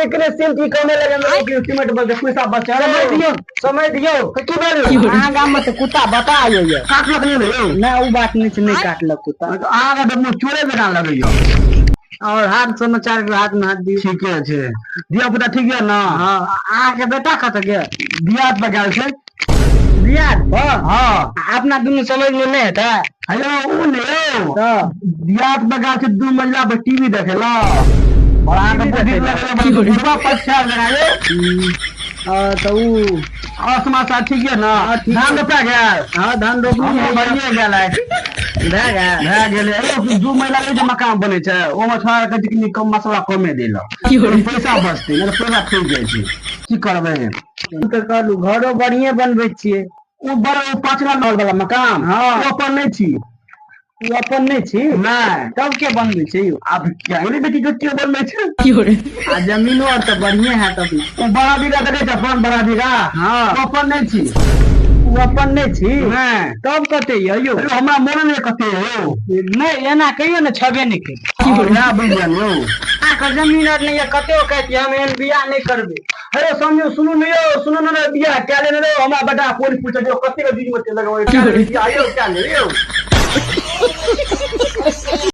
एकरे सेम की कमे लगे मेरे की एस्टीमेट बस पैसा बचा समय दियो की बोल आ गाम में तो कुत्ता बता आयो ये काटलक नहीं हो ना वो बात नहीं काटलक कुत्ता तो आगे तो मुंह चोरे बना लगइयो और हाथ समाचार के हाथ में हाथ दियो ठीक है दिया पुता ठीक है ना हां आ के बेटा कत गया दिया पे गेल छे दिया हां अपना दुनु समझ में नहीं था हेलो उ ने तो दिया पे गेल छे 2 मंजिला पर टीवी देखेला बड़ा के बुद्धि लगे बुढ़वा पछा लगायो तो उ समाचार ठीक है ना धान रोपा गया हां धान रोपनी है बढ़िया गेल है भए गेलै एगो 2 महिला के जे मकान बने छै ओ में छोड़ा के टिकनी कम मसाला कमे देला पैसा बचते नहीं तो पैसा खर्च जाय छै की करबे तो कहलू घरो बढ़िया बनबै छियै ओ बड़ा 5 लाख वाला मकान हां ओ अपन नहीं छी तू अपन नहीं छी नहीं तब के बनबै छै अब क्या नहीं बेटी जो क्यों बनबै छै आ जमीनो और तो बढ़िया है तब ओ बड़ा बीघा देखे छै अपन बड़ा बीघा हां ओ अपन नहीं छी तू अपन नहीं छी नहीं तब कते यौ हमरा मन नहीं कते हो नहीं एना कहियो ने छबे नहीं कर ना बुझियन हो आ जमीन और नहीं कते कहती हम एन बियाह नहीं करबे अरे समझो सुनो नहीं हो सुनो ना बियाह क्या लेने रो हमरा बेटा पुलिस पूछ जो कते के दिन में लगवाए क्या आयो क्या ले